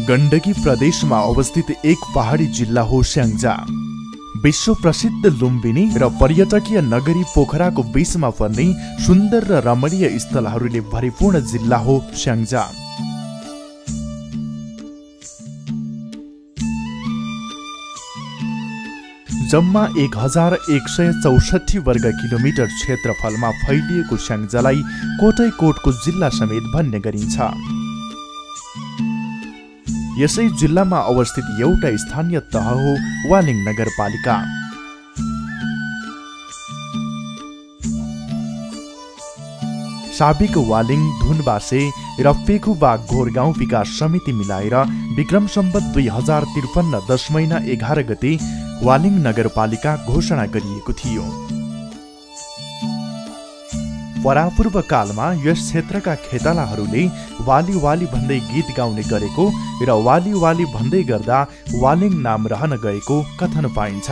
गण्डकी प्रदेशमा अवस्थित एक पहाडी जिल्ला हो स्याङ्जा। विश्व प्रसिद्ध लुम्बिनी र पर्यटकीय नगरी पोखराको बीचमा पर्ने सुन्दर र रमणीय स्थलहरूले भरिपूर्ण जिल्ला हो स्याङ्जा। जम्मा 1164 वर्ग किलोमिटर क्षेत्रफलमा फैलिएको स्याङ्जालाई कोटैकोटको जिल्ला समेत भन्ने गरिन्छ। यसै जिल्लामा अवस्थित एउटा स्थानीय तह हो वालिङ नगरपालिका। साबिक वालिङ, धुनबासे र फेकुबा घोरगाउँ विकास समिति मिलाएर विक्रम सम्वत 2053 10 महिना 11 गते वालिङ नगरपालिका घोषणा गरिएको थियो। परापूर्व कालमा यस क्षेत्रका खेतालाहरूले वाली वाली भन्दै गीत गाउने गरेको र वाली वाली भन्दै गर्दा वालिङ नाम रहन गएको कथन पाइन्छ।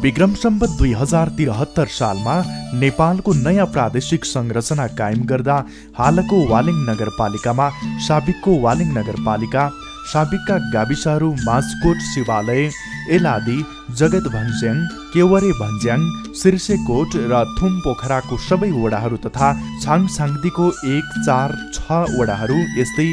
विक्रम सम्वत 2073 सालमा नेपालको नयाँ प्रादेशिक संरचना कायम गर्दा हालको वालिङ नगरपालिकामा साबिकको वालिङ नगरपालिका, साबिकका गाविसहरू माझकोट, शिवालय, एलादी, जगत भन्ज्याङ, केवरे भन्ज्याङ, सिर्सेकोट र थुम पोखराको सबै वडाहरू तथा छाङछाङदीको 1, 4, 6 वडाहरू, यस्तै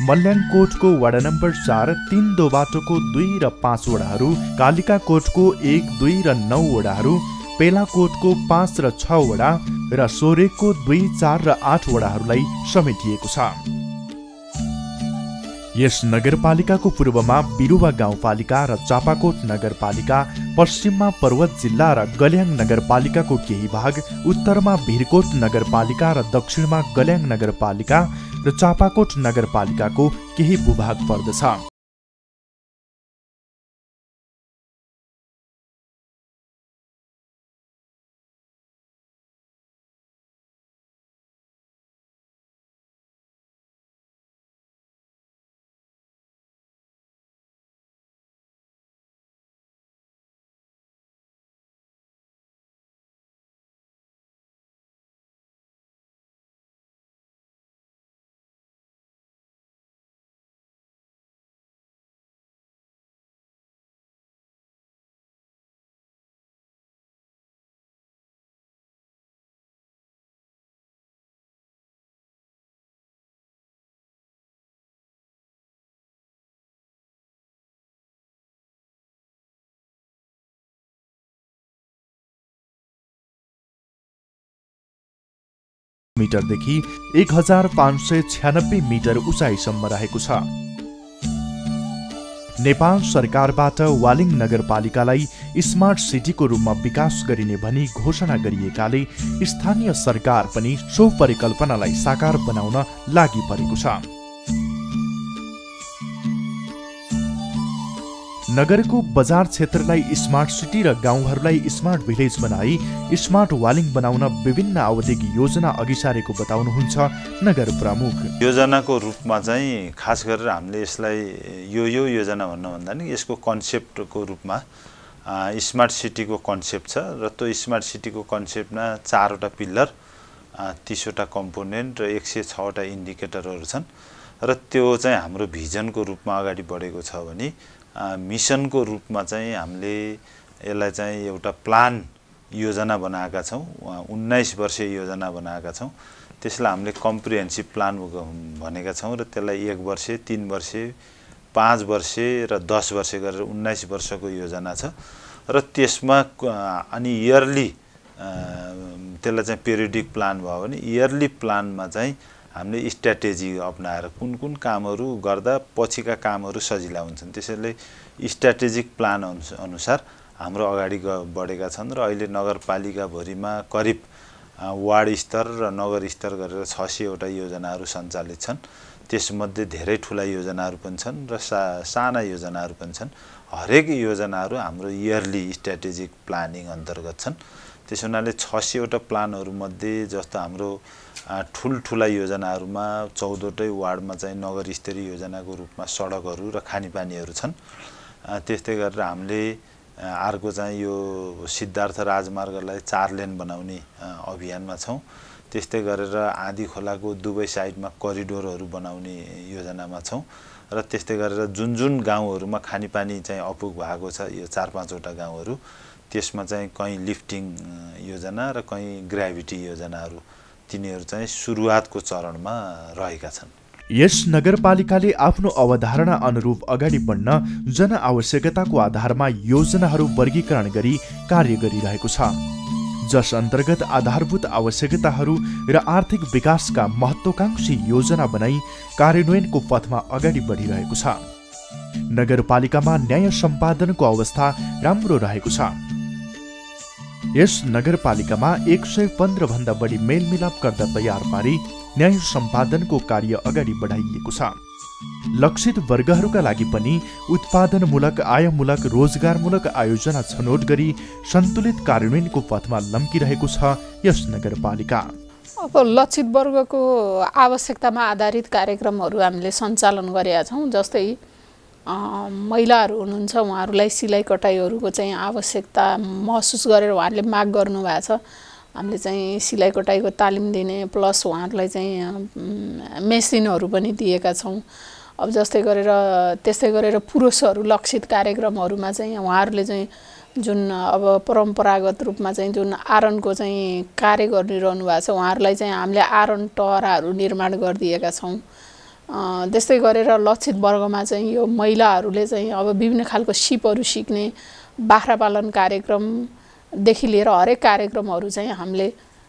मल्याङकोटको वडा नम्बर 4, 3 दोबाटोको 2 र 5 वडाहरू, कालिकाकोटको 1, 2 र 9 वडाहरू, पेलाकोटको 5 र 6 वडा र सोरेकको 2, 4 र 8 वडाहरूलाई समेटिएको छ। यस नगरपालिकाको पूर्वमा बिरुवा गाउँपालिका र चापाकोट नगरपालिका, पश्चिममा पर्वत जिल्ला र गल्याङ नगरपालिकाको केही भाग, उत्तरमा भिरकोट नगरपालिका र दक्षिणमा गल्याङ नगरपालिका र चापाकोट नगरपालिकाको केही भूभाग पर्दछ। मिटरदेखि 1596 मिटर उचाइसम्म रहेको छ। नेपाल सरकारबाट वालिङ नगरपालिकालाई स्मार्ट सिटीको रूपमा विकास गरिने भनी घोषणा गरिएकाले स्थानीय सरकार पनि सो परिकल्पनालाई साकार बनाउन लागि परेको छ। नगरको बजार क्षेत्रलाई स्मार्ट सिटी र गाउँहरूलाई स्मार्ट भिलेज बनाई स्मार्ट वालिङ बनाउन विभिन्न अवधिक योजना अघि सारेको बताउनुहुन्छ नगर प्रमुख। योजनाको रूपमा चाहिँ खास गरेर हामीले यसलाई यो योजना भन्नुभन्दा नि यसको कन्सेप्टको रूपमा स्मार्ट सिटीको कन्सेप्ट छ र त्यो स्मार्ट सिटीको कन्सेप्टमा 4 वटा पिल्लर, 30 वटा कम्पोनेन्ट र 106 वटा इन्डिकेटरहरू छन् र त्यो चाहिँ हाम्रो भिजनको रूपमा अगाडि बढेको छ भने मिसनको रूपमा चाहिँ हामीले यसलाई चाहिँ एउटा प्लान योजना बनाएका छौँ। 19 वर्षीय योजना बनाएका छौँ। त्यसलाई हामीले कम्प्रिहेन्सिभ प्लान भनेका छौँ र त्यसलाई 1 वर्ष, 3 वर्ष, 5 वर्ष र 10 वर्ष गरेर 19 वर्षको योजना छ र त्यसमा अनि इयरली त्यसलाई चाहिँ पिरियडिक प्लान भयो भने इयरली प्लानमा चाहिँ हामीले स्ट्र्याटेजी अपनाएर कुन कुन कामहरू गर्दा पछिका कामहरू सजिला हुन्छन् त्यसैले स्ट्र्याटेजिक प्लान अनुसार हाम्रो अगाडि बढेका छन् र अहिले नगरपालिका भरिमा करिब वार्ड स्तर र नगर स्तर गरेर 600 वटा योजनाहरू सञ्चालित छन्। त्यसमध्ये धेरै ठुला योजनाहरू पनि छन् र साना योजनाहरू पनि छन्। हरेक योजनाहरू हाम्रो इयरली स्ट्र्याटेजिक प्लानिङ अन्तर्गत छन्। त्यसो हुनाले 600वटा प्लानहरूमध्ये जस्तो हाम्रो ठुल्ठुला योजनाहरूमा 14वटै वार्डमा चाहिँ नगर स्तरीय योजनाको रूपमा सडकहरू र खानेपानीहरू छन्। त्यस्तै गरेर हामीले अर्को चाहिँ यो सिद्धार्थ राजमार्गलाई 4 लेन बनाउने अभियानमा छौँ। त्यस्तै गरेर आँधी खोलाको दुवै साइडमा करिडोरहरू बनाउने योजनामा छौँ र त्यस्तै गरेर जुन गाउँहरूमा खानेपानी चाहिँ अपुग भएको छ यो 4-5वटा गाउँहरू त्यसमा चाहिँ कहीँ लिफ्टिङ योजना र कहीँ ग्राभिटी योजनाहरू तिनीहरू चाहिँ सुरुवातको चरणमा रहेका छन्। यस नगरपालिकाले आफ्नो अवधारणा अनुरूप अगाडि बढ्न जनआवश्यकताको आधारमा योजनाहरू वर्गीकरण गरी कार्य गरिरहेको छ, जस अन्तर्गत आधारभूत आवश्यकताहरू र आर्थिक विकासका महत्त्वाकांक्षी योजना बनाई कार्यान्वयनको पथमा अगाडि बढिरहेको छ। नगरपालिकामा न्याय सम्पादनको अवस्था राम्रो रहेको छ। यस नगरपालिकामा 115 भन्दा बढी मेलमिलाप गर्दा तयार पारी न्याय सम्पादनको कार्य अगाडि बढाइएको छ। लक्षित वर्गहरूका लागि पनि उत्पादनमूलक, आयमूलक, रोजगारमूलक आयोजना छनौट गरी सन्तुलित कार्यान्वयनको पथमा लम्किरहेको छ यस नगरपालिका। अब लक्षित वर्गको आवश्यकतामा आधारित कार्यक्रमहरू हामीले सञ्चालन गरेका छौँ। जस्तै महिलाहरू हुनुहुन्छ, उहाँहरूलाई सिलाइ कटाइहरूको चाहिँ आवश्यकता महसुस गरेर उहाँहरूले माग गर्नुभएको छ। हामीले चाहिँ सिलाइ कटाइको तालिम दिने प्लस उहाँहरूलाई चाहिँ मेसिनहरू पनि दिएका छौँ। अब त्यस्तै गरेर पुरुषहरू लक्षित कार्यक्रमहरूमा चाहिँ उहाँहरूले चाहिँ जुन अब परम्परागत रूपमा चाहिँ जुन आयरनको चाहिँ कार्य गरिरहनु भएको छ उहाँहरूलाई चाहिँ हामीले आयरन टहराहरू निर्माण गरिदिएका छौँ। त्यस्तै गरेर लक्षित वर्गमा चाहिँ यो महिलाहरूले चाहिँ अब विभिन्न खालको सिपहरू सिक्ने, बाख्रा पालन कार्यक्रमदेखि लिएर हरेक कार्यक्रमहरू चाहिँ हामीले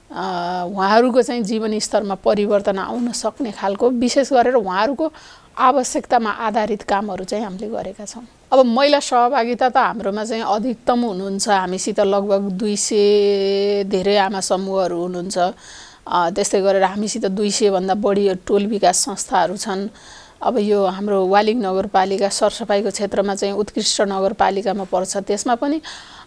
उहाँहरूको चाहिँ जीवन स्तरमा परिवर्तन आउन सक्ने खालको विशेष गरेर उहाँहरूको आवश्यकतामा आधारित कामहरू चाहिँ हामीले गरेका छौँ। अब महिला सहभागिता त हाम्रोमा चाहिँ अधिकतम हुनुहुन्छ। हामीसित लगभग 200 धेरै आमा समूहहरू हुनुहुन्छ। त्यस्तै गरेर हामीसित 200 भन्दा बढी टोल विकास संस्थाहरू छन्। अब यो हाम्रो वालिङ नगरपालिका सरसफाइको क्षेत्रमा चाहिँ उत्कृष्ट नगरपालिकामा पर्छ। त्यसमा पनि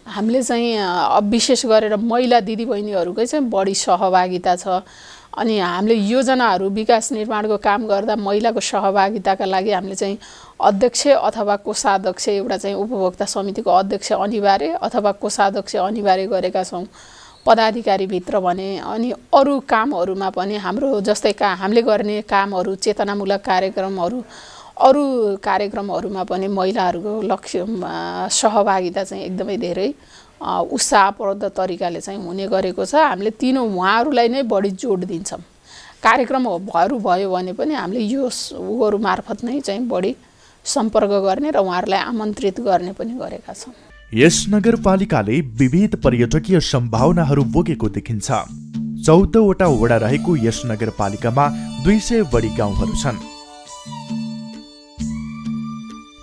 हामीले चाहिँ अब विशेष गरेर महिला दिदीबहिनीहरूकै चाहिँ बढी सहभागिता छ। अनि हामीले योजनाहरू विकास निर्माणको काम गर्दा महिलाको सहभागिताका लागि हामीले चाहिँ अध्यक्ष अथवा कोषाध्यक्ष, एउटा चाहिँ उपभोक्ता समितिको अध्यक्ष अनिवार्य अथवा कोषाध्यक्ष अनिवार्य गरेका छौँ पदाधिकारीभित्र भने। अनि अरू कामहरूमा पनि हाम्रो जस्तै हामीले गर्ने कामहरू, चेतनामूलक कार्यक्रमहरू, अरू कार्यक्रमहरूमा पनि महिलाहरूको सहभागिता चाहिँ एकदमै धेरै उत्साहप्रद तरिकाले चाहिँ हुने गरेको छ। हामीले तीनों उहाँहरूलाई नै बढी जोड दिन्छौँ। कार्यक्रमहरू भयो भने पनि हामीले योहरू मार्फत नै चाहिँ बढी सम्पर्क गर्ने र उहाँहरूलाई आमन्त्रित गर्ने पनि गरेका छौँ। यस नगरपालिकाले विविध पर्यटकीय सम्भावनाहरू बोकेको देखिन्छ। 14वटा वडा रहेको यस नगरपालिकामा 200 बढी गाउँहरू छन्।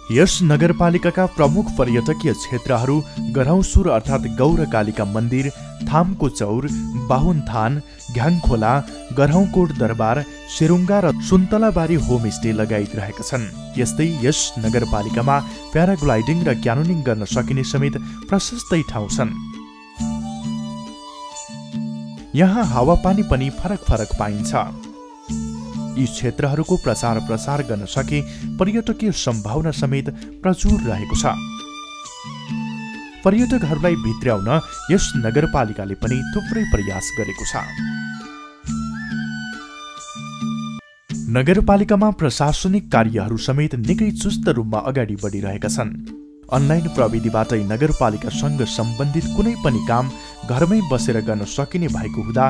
यस नगरपालिकाका प्रमुख पर्यटकीय क्षेत्रहरू गरौँसुर अर्थात् गौरकालिका मन्दिर, थामको चौर, बाहुनथान, घ्याङखोला, गरौँकोट दरबार, सेरुङ्गा र सुन्तलाबारी होमस्टे लगायत रहेका छन्। यस्तै यस नगरपालिकामा प्याराग्लाइडिङ र क्यानोनिङ गर्न सकिने समेत प्रशस्तै ठाउँ छन्। यहाँ हावापानी पनि फरक फरक पाइन्छ। यी क्षेत्रहरूको प्रचार प्रसार गर्न सके पर्यटकीय सम्भावना समेत प्रचुर रहेको छ। पर्यटकहरूलाई भित्र्याउन यस नगरपालिकाले पनि थुप्रै प्रयास गरेको छ। नगरपालिकामा प्रशासनिक कार्यहरू समेत निकै चुस्त रूपमा अगाडि बढिरहेका छन्। अनलाइन प्रविधिबाटै नगरपालिकासँग सम्बन्धित कुनै पनि काम घरमै बसेर गर्न सकिने भएको हुँदा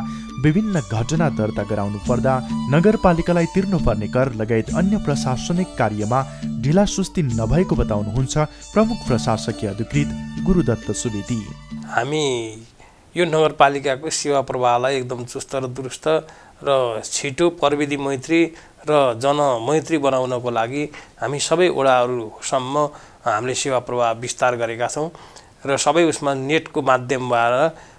विभिन्न घटना दर्ता गराउनु पर्दा नगरपालिकालाई तिर्नुपर्ने कर लगायत अन्य प्रशासनिक कार्यमा ढिलासुस्ती नभएको बताउनुहुन्छ प्रमुख प्रशासकीय अधिकृत गुरुदत्त सुवेदी। हामी यो नगरपालिकाको सेवा प्रवाहलाई एकदम चुस्त र दुरुस्त र छिटो प्रविधि मैत्री र जनमैत्री बनाउनको लागि हामी सबै वडाहरूसम्म हामीले सेवा प्रवाह विस्तार गरेका छौँ र सबै उसमा नेटको माध्यमबाट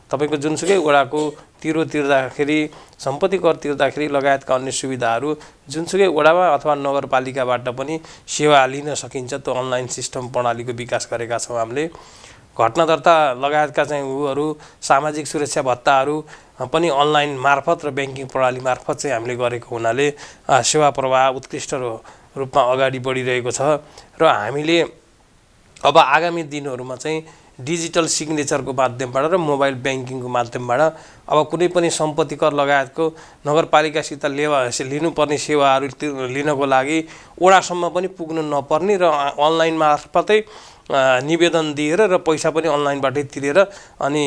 तपाईको जुनसुकै वडाको तिरो तिर्दाखेरि, सम्पत्ति कर तिर्दाखेरि लगायतका अन्य सुविधाहरू जुनसुकै वडामा अथवा नगरपालिकाबाट पनि सेवा लिन सकिन्छ। त्यो अनलाइन सिस्टम प्रणालीको विकास गरेका छौँ हामीले। घटना दर्ता लगायतका चाहिँ उहरू सामाजिक सुरक्षा भत्ताहरू पनि अनलाइन मार्फत र ब्याङ्किङ प्रणाली मार्फत चाहिँ हामीले गरेको हुनाले सेवा प्रवाह उत्कृष्ट रूपमा अगाडि बढिरहेको छ र हामीले अब आगामी दिनहरूमा चाहिँ डिजिटल सिग्नेचरको माध्यमबाट र मोबाइल ब्याङ्किङको माध्यमबाट अब कुनै पनि सम्पत्ति कर लगायतको नगरपालिकासित लिनुपर्ने सेवाहरू लिनको लागि वडासम्म पनि पुग्नु नपर्ने र अनलाइन मार्फतै निवेदन दिएर र पैसा पनि अनलाइनबाटै तिरेर अनि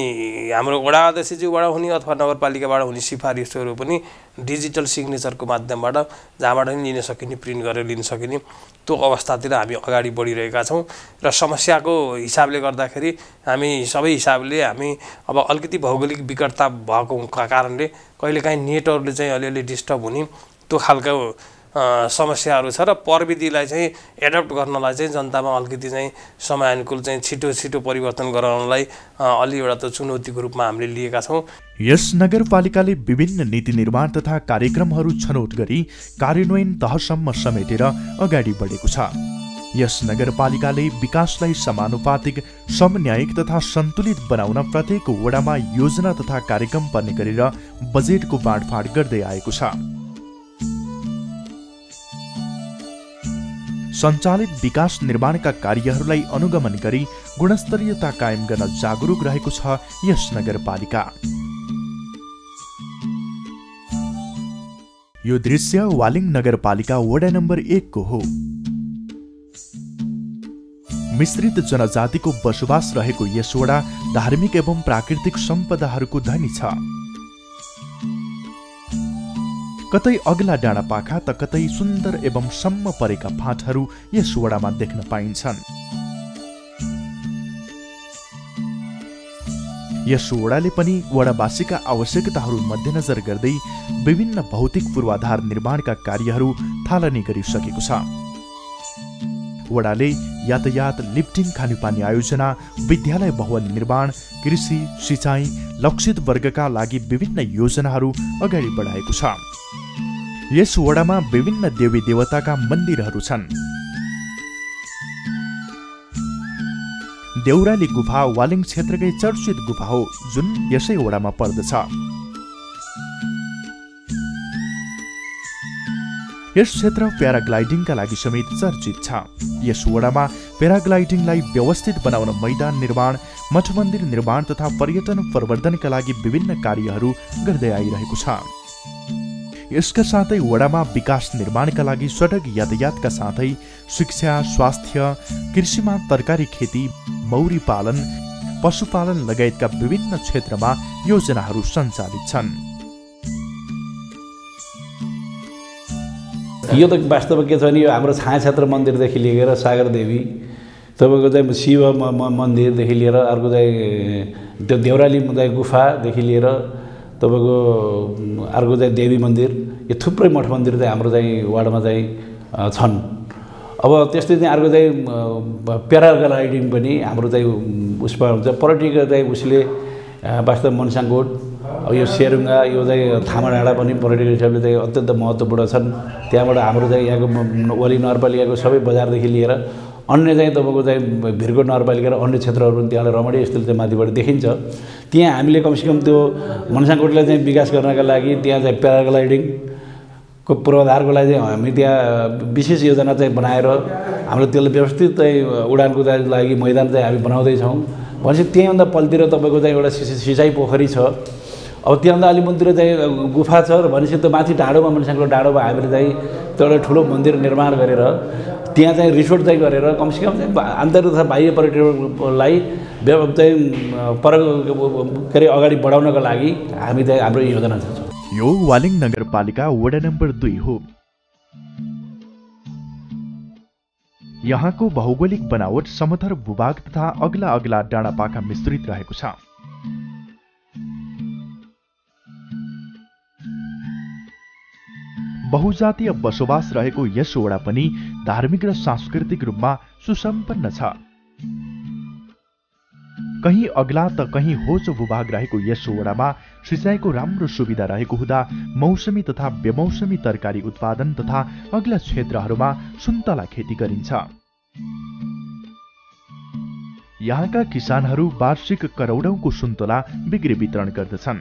हाम्रो वडा अध्यक्षज्यूबाट हुने अथवा नगरपालिकाबाट हुने सिफारिसहरू पनि डिजिटल सिग्नेचरको माध्यमबाट जहाँबाट पनि लिन सकिने प्रिन्ट गरेर लिन सकिने त्यो अवस्थातिर हामी अगाडि बढिरहेका छौँ र समस्याको हिसाबले गर्दाखेरि हामी सबै हिसाबले हामी अब अलिकति भौगोलिक विकटता भएको कारणले कहिलेकाहीँ नेटहरूले चाहिँ अलिअलि डिस्टर्ब हुने त्यो खालको समस्याहरू छ र प्रविधिलाई चाहिँ एडप्ट गर्नलाई चाहिँ जनतामा अलिकति चाहिँ समयानुकूल चाहिँ छिटो परिवर्तन गराउनलाई अलि एउटा त चुनौतीको रूपमा हामीले लिएका छौँ। यस नगरपालिकाले विभिन्न नीति निर्माण तथा कार्यक्रमहरू छनौट गरी कार्यान्वयन तहसम्म समेटेर अगाडि बढेको छ। यस नगरपालिकाले विकासलाई समानुपातिक, समन्यायिक तथा सन्तुलित बनाउन प्रत्येक वडामा योजना तथा कार्यक्रम पर्ने गरेर बजेटको बाँडफाँड गर्दै आएको छ। सञ्चालित विकास निर्माणका कार्यहरूलाई अनुगमन गरी गुणस्तरीयता कायम गर्न जागरुक रहेको छ यस नगरपालिका। यो दृश्य वालिङ नगरपालिका वडा नम्बर 1 को हो। मिश्रित जनजातिको बसोबास रहेको यस वडा धार्मिक एवं प्राकृतिक सम्पदाहरूको धनी छ। कतै अग्ला डाँडापाखा त कतै सुन्दर एवं सम्म परेका फाँटहरू यस वडामा देख्न पाइन्छन्। यस वडाले पनि वडावासीका आवश्यकताहरू मध्यनजर गर्दै विभिन्न भौतिक पूर्वाधार निर्माणका कार्यहरू थालनी गरिसकेको छ। वडाले यातायात, लिफ्टिङ, खानेपानी आयोजना, विद्यालय भवन निर्माण, कृषि, सिँचाइ, लक्षित वर्गका लागि विभिन्न योजनाहरू अगाडि बढाएको छ। यस वडामा विभिन्न देवी देवताका मन्दिरहरू छन्। देउराली गुफा वालिङ क्षेत्रकै चर्चित गुफा हो जुन यसै वडामा पर्दछ। यस क्षेत्र प्याराग्लाइडिङका लागि समेत चर्चित छ। यस वडामा प्याराग्लाइडिङलाई व्यवस्थित बनाउन मैदान निर्माण, मठ मन्दिर निर्माण तथा पर्यटन प्रवर्धनका लागि विभिन्न कार्यहरू गर्दै आइरहेको छ। यसका साथै वडामा विकास निर्माणका लागि सडक यातायातका साथै शिक्षा, स्वास्थ्य, कृषिमा तरकारी खेती, मौरी पालन, पशुपालन लगायतका विभिन्न क्षेत्रमा योजनाहरू सञ्चालित छन्। यो त वास्तवमा के छ भने यो हाम्रो छाया क्षेत्र मन्दिरदेखि लिएर सागर देवी, तपाईँको चाहिँ शिव मन्दिरदेखि लिएर अर्को चाहिँ त्यो देउराली गुफादेखि लिएर तपाईँको अर्को चाहिँ देवी मन्दिर, यो थुप्रै मठ मन्दिर चाहिँ हाम्रो चाहिँ वार्डमा चाहिँ छन्। अब त्यस्तै चाहिँ अर्को चाहिँ प्याराग्लाइडिङ पनि हाम्रो चाहिँ उसमा हुन्छ। पर्यटक चाहिँ उसले वास्तव मनसाङकोट, अब यो सेरुङ्गा, यो चाहिँ थामा डाँडा पनि पर्यटक हिसाबले चाहिँ अत्यन्त महत्त्वपूर्ण छन्। त्यहाँबाट हाम्रो चाहिँ यहाँको वाली नगरपालिकाको सबै बजारदेखि लिएर अन्य चाहिँ तपाईँको चाहिँ भिरकोट नगरपालिका र अन्य क्षेत्रहरू पनि त्यहाँबाट रमणीय स्थल चाहिँ माथिबाट देखिन्छ। त्यहाँ हामीले कमसेकम त्यो मनसाङकोटलाई चाहिँ विकास गर्नका लागि त्यहाँ चाहिँ प्याराग्लाइडिङको पूर्वाधारको लागि चाहिँ हामी त्यहाँ विशेष योजना चाहिँ बनाएर हाम्रो त्यसलाई व्यवस्थित चाहिँ उडानको लागि मैदान चाहिँ हामी बनाउँदैछौँ। भनेपछि त्यहीँभन्दा पल्तिर तपाईँको चाहिँ एउटा सिँचाइ पोखरी छ। अब त्यहाँभन्दा अलि मुनितिर चाहिँ गुफा छ र भनेपछि त्यो माथि डाँडोमा मनसाङकोट डाँडोमा हामीले चाहिँ त्यो एउटा ठुलो मन्दिर निर्माण गरेर त्यहाँ चाहिँ रिसोर्ट चाहिँ गरेर कमसेकम चाहिँ आन्तरिक तथा बाह्य पर्यटकलाई चाहिँ के अरे अगाडि बढाउनका लागि हामी चाहिँ हाम्रो योजना छ। यो वालिङ नगरपालिका वडा नम्बर 2 हो। यहाँको भौगोलिक बनावट समथर भूभाग तथा अग्ला अग्ला डाँडापाखा मिश्रित रहेको छ। बहुजातीय बसोबास रहेको यस वडा पनि धार्मिक र सांस्कृतिक रूपमा सुसम्पन्न छ। कहीँ अग्ला त कहीँ होचो भूभाग रहेको यस वडामा सिँचाइको राम्रो सुविधा रहेको हुँदा मौसमी तथा बेमौसमी तरकारी उत्पादन तथा अग्ला क्षेत्रहरूमा सुन्तला खेती गरिन्छ। यहाँका किसानहरू वार्षिक करोडौंको सुन्तला बिक्री वितरण गर्दछन्।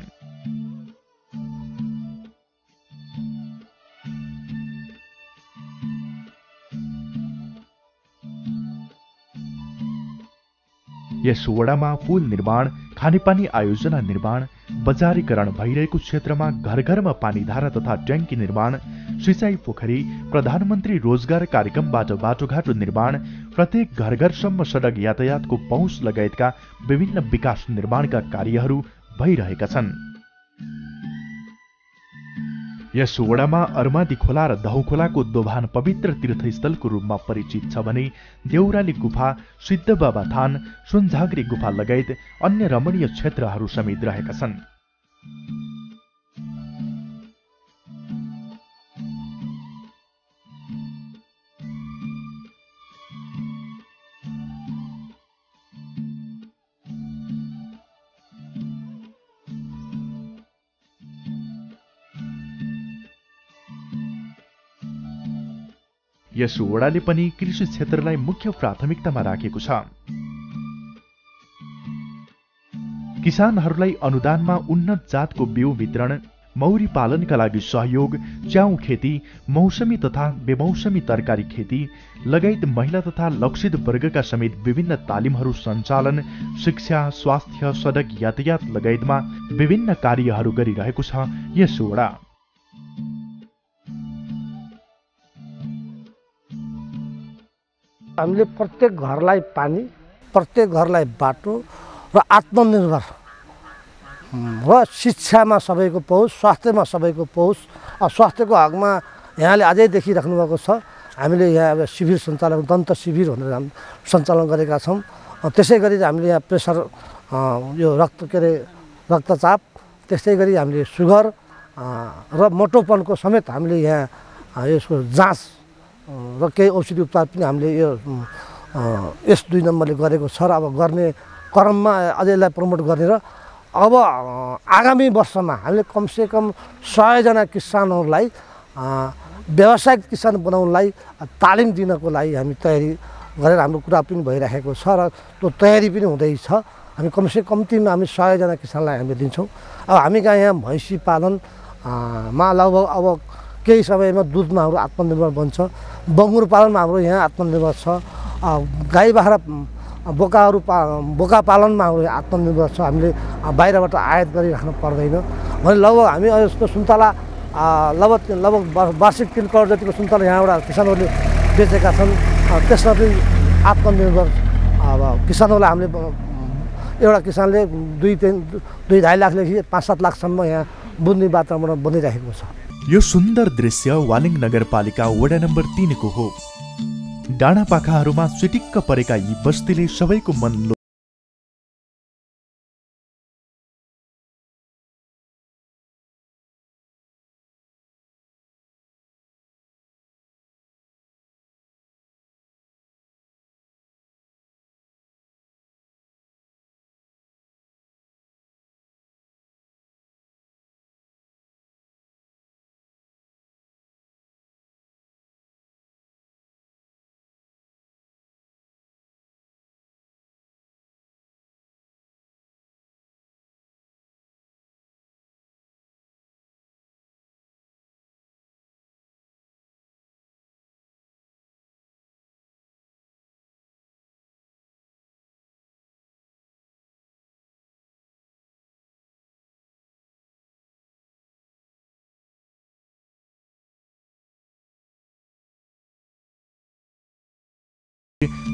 यस वडामा पुल निर्माण, खानेपानी आयोजना निर्माण, बजारीकरण भइरहेको क्षेत्रमा घर घरमा पानीधारा तथा ट्याङ्की निर्माण, सिँचाइ पोखरी, प्रधानमन्त्री रोजगार कार्यक्रमबाट बाटोघाटो निर्माण, प्रत्येक घर घरसम्म सडक यातायातको पहुँच लगायतका विभिन्न विकास निर्माणका कार्यहरू भइरहेका छन्। यस वडामा अर्मादी खोला र दहु खोलाको दोभान पवित्र तीर्थस्थलको रूपमा परिचित छ भने देउराली गुफा, सिद्ध बाबा थान, सुनझाग्री गुफा लगायत अन्य रमणीय क्षेत्रहरू समेत रहेका छन्। यस वडाले पनि कृषि क्षेत्रलाई मुख्य प्राथमिकतामा राखेको छ। किसानहरूलाई अनुदानमा उन्नत जातको बिउ वितरण, मौरी पालनका लागि सहयोग, च्याउ खेती, मौसमी तथा बेमौसमी तरकारी खेती लगायत महिला तथा लक्षित वर्गका समेत विभिन्न तालिमहरू सञ्चालन, शिक्षा, स्वास्थ्य, सडक यातायात लगायतमा विभिन्न कार्यहरू गरिरहेको छ यस वडा। हामीले प्रत्येक घरलाई पानी, प्रत्येक घरलाई बाटो र आत्मनिर्भर र शिक्षामा सबैको पहुँच, स्वास्थ्यमा सबैको पहुँच, स्वास्थ्यको हकमा यहाँले अझै देखिराख्नु भएको छ। हामीले यहाँ अब शिविर सञ्चालन, दन्त शिविर भनेर हामी सञ्चालन गरेका छौँ। त्यसै गरी हामीले यहाँ प्रेसर, यो रक्तचाप, त्यस्तै गरी हामीले सुगर र मोटोपनको समेत हामीले यहाँ यसको जाँच र केही औषधि उपचार पनि हामीले यो यस 2 नम्बरले गरेको छ र अब गर्ने क्रममा अझै यसलाई प्रमोट गर्ने र अब आगामी वर्षमा हामीले कमसेकम 100 जना किसानहरूलाई व्यावसायिक किसान बनाउनलाई तालिम दिनको लागि हामी तयारी गरेर हाम्रो कुरा पनि भइरहेको छ र त्यो तयारी पनि हुँदैछ। हामी कम्तीमा हामी 100 जना किसानलाई हामीले दिन्छौँ। अब हामी कहाँ यहाँ भैँसी पालनमा लगभग अब केही समयमा दुधमा हाम्रो आत्मनिर्भर बन्छ, बङ्गुर पालनमा हाम्रो यहाँ आत्मनिर्भर छ, गाई बाख्रा बोका पालनमा हाम्रो आत्मनिर्भर छ। हामीले बाहिरबाट आयात गरिराख्नु पर्दैन भने लगभग हामी यस्तो सुन्तला लगभग वार्षिक 3 करोड जतिको सुन्तला यहाँबाट किसानहरूले बेचेका छन्। त्यसमा पनि आत्मनिर्भर अब किसानहरूलाई हामीले एउटा किसानले 2-2.5 लाखदेखि 5-7 लाखसम्म यहाँ बुझ्ने वातावरण बनिरहेको छ। यो सुन्दर दृश्य वालिङ नगरपालिका वडा नम्बर 3 को हो। डाँडा पाखाहरूमा चिटिक्क परेका यी बस्तीले सबैको मन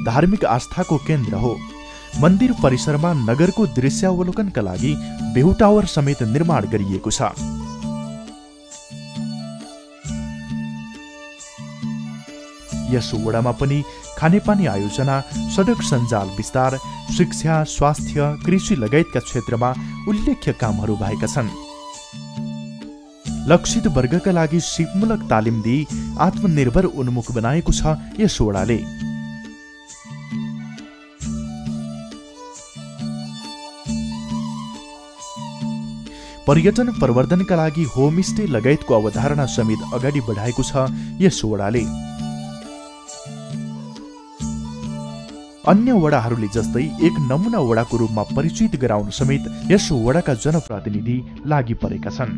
धार्मिक आस्थाको केन्द्र हो। मन्दिर परिसरमा नगरको दृश्यावलोकनका लागि बेहु टावर समेत निर्माण गरिएको छ। यस वडामा पनि खानेपानी आयोजना, सडक सञ्जाल विस्तार, शिक्षा, स्वास्थ्य, कृषि लगायतका क्षेत्रमा उल्लेख्य कामहरू भएका छन्। लक्षित वर्गका लागि सिपमूलक तालिम दिई आत्मनिर्भर उन्मुख बनाएको छ यस वडाले। पर्यटन प्रवर्धनका लागि होमस्टे लगायतको अवधारणा समेत अगाडि बढाएको छ यस वडाले। अन्य वडाहरूले जस्तै एक नमुना वडाको रूपमा परिचित गराउन समेत यस वडाका जनप्रतिनिधि लागि परेका छन्।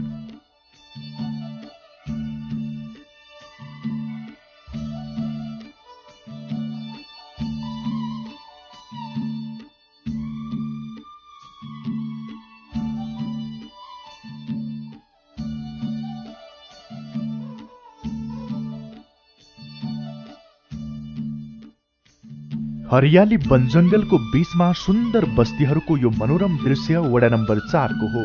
हरियाली वनजङ्गलको बीचमा सुन्दर बस्तीहरूको यो मनोरम दृश्य वडा नम्बर 4 को हो।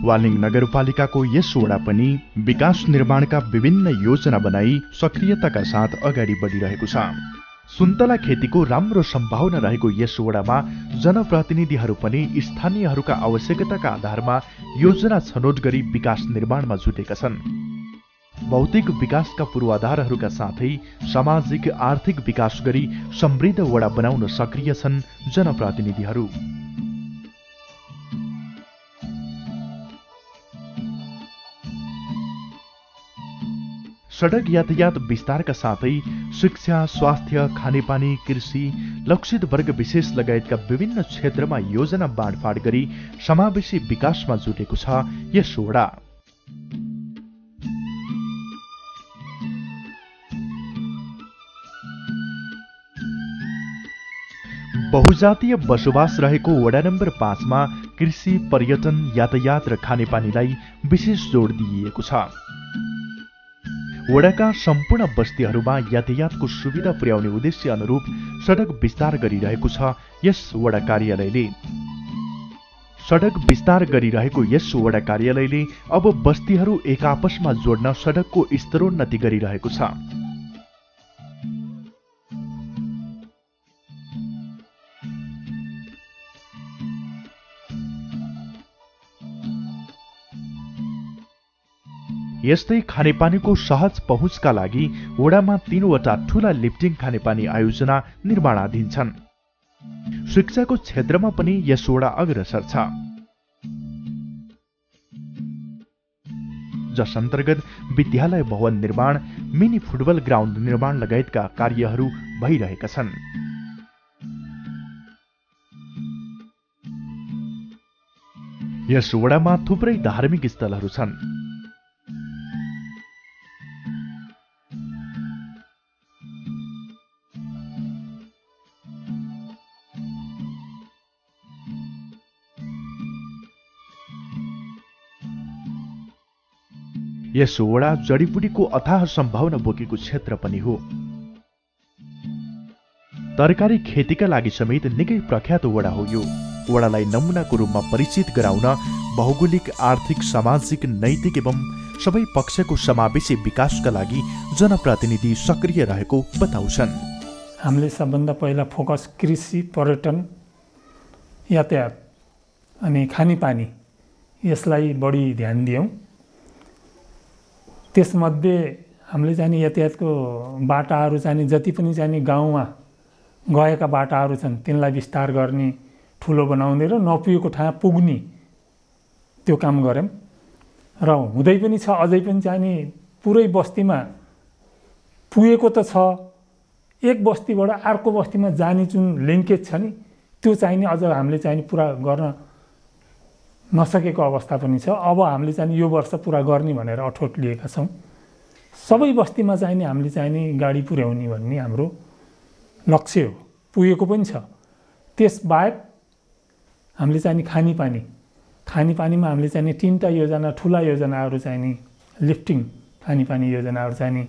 वालिङ नगरपालिकाको यस वडा पनि विकास निर्माणका विभिन्न योजना बनाई सक्रियताका साथ अगाडि बढिरहेको छ। सुन्तला खेतीको राम्रो सम्भावना रहेको यस वडामा जनप्रतिनिधिहरू पनि स्थानीयहरूका आवश्यकताका आधारमा योजना छनौट गरी विकास निर्माणमा जुटेका छन्। भौतिक विकासका पूर्वाधारहरूका साथै सामाजिक आर्थिक विकास गरी समृद्ध वडा बनाउन सक्रिय छन् जनप्रतिनिधिहरू। सडक यातायात विस्तारका साथै शिक्षा, स्वास्थ्य, खानेपानी, कृषि, लक्षित वर्ग विशेष लगायतका विभिन्न क्षेत्रमा योजना बाँडफाँड गरी समावेशी विकासमा जुटेको छ यस वडा। बहुजातीय बसोबास रहेको वडा नम्बर 5 मा कृषि, पर्यटन, यातायात र खानेपानीलाई विशेष जोड दिइएको छ। वडाका सम्पूर्ण बस्तीहरूमा यातायातको सुविधा पुर्याउने उद्देश्य अनुरूप सडक विस्तार गरिरहेको छ यस वडा कार्यालयले। सडक विस्तार गरिरहेको यस वडा कार्यालयले अब बस्तीहरू एक आपसमा जोड्न सडकको स्तरोन्नति गरिरहेको छ। यस्तै खानेपानीको सहज पहुँचका लागि वडामा 3वटा ठूला लिफ्टिङ खानेपानी आयोजना निर्माणाधीन छन्। शिक्षाको क्षेत्रमा पनि यस वडा अग्रसर छ, जस अन्तर्गत विद्यालय भवन निर्माण, मिनी फुटबल ग्राउन्ड निर्माण लगायतका कार्यहरू भइरहेका छन्। यस वडामा थुप्रै धार्मिक स्थलहरू छन्। यस वडा जडीबुटीको अथाह सम्भावना बोकेको क्षेत्र पनि हो। तरकारी खेतीका लागि समेत निकै प्रख्यात वडा हो यो। वडालाई नमुनाको रूपमा परिचित गराउन भौगोलिक, आर्थिक, सामाजिक, नैतिक एवं सबै पक्षको समावेशी विकासका लागि जनप्रतिनिधि सक्रिय रहेको बताउँछन्। हामीले सबभन्दा पहिला फोकस कृषि, पर्यटन, यातायात अनि खानेपानी यसलाई बढी ध्यान दियौँ। त्यसमध्ये हामीले चाहिँ यातायातको बाटाहरू चाहिँ जति पनि चाहिँ गाउँमा गएका बाटाहरू छन् तिनलाई विस्तार गर्ने, ठुलो बनाउने र नपुगेको ठाउँ पुग्ने त्यो काम गऱ्यौँ। र हुँदै पनि छ, अझै पनि चाहिँ पुरै बस्तीमा पुगेको त छ। एक बस्तीबाट अर्को बस्तीमा जाने जुन लिङ्केज छ नि त्यो चाहिँ अझ हामीले चाहिँ पुरा गर्न नसकेको अवस्था पनि छ। अब हामीले चाहिँ यो वर्ष पुरा गर्ने भनेर अठोट लिएका छौँ। सबै बस्तीमा चाहिँ हामीले चाहिँ गाडी पुर्याउने भन्ने हाम्रो लक्ष्य हो, पुगेको पनि छ। त्यसबाहेक हामीले चाहिँ खानेपानीमा हामीले चाहिँ 3टा योजना, ठुला योजनाहरू चाहिँ लिफ्टिङ खानेपानी योजनाहरू चाहिँ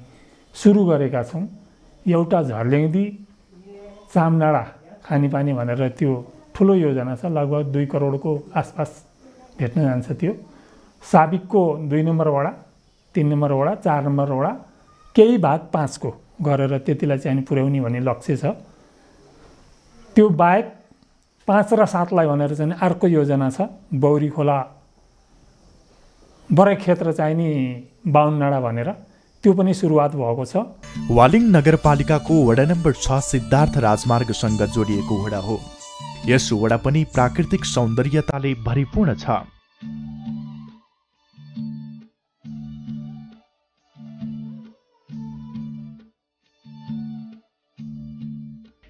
सुरु गरेका छौँ। एउटा झर्ल्याङ्दी चामडाँडा खानेपानी भनेर त्यो ठुलो योजना छ, लगभग 2 करोडको आसपास भेट्न जान्छ। त्यो साबिकको 2 नम्बर वडा, 3 नम्बर वडा, 4 नम्बर वडा, केही भाग 5 को गरेर त्यतिलाई चाहिँ पुर्याउने भन्ने लक्ष्य छ। त्यो बाहेक 5 र 7 लाई भनेर चाहिँ अर्को योजना छ, बौरी खोला बराई क्षेत्र चाहिँ नि 52 डाँडा भनेर त्यो पनि सुरुवात भएको छ। वालिङ नगरपालिकाको वडा नम्बर 6 सिद्धार्थ राजमार्गसँग जोडिएको वडा हो। यस वडा पनि प्राकृतिक सौन्दर्यताले भरिपूर्ण छ।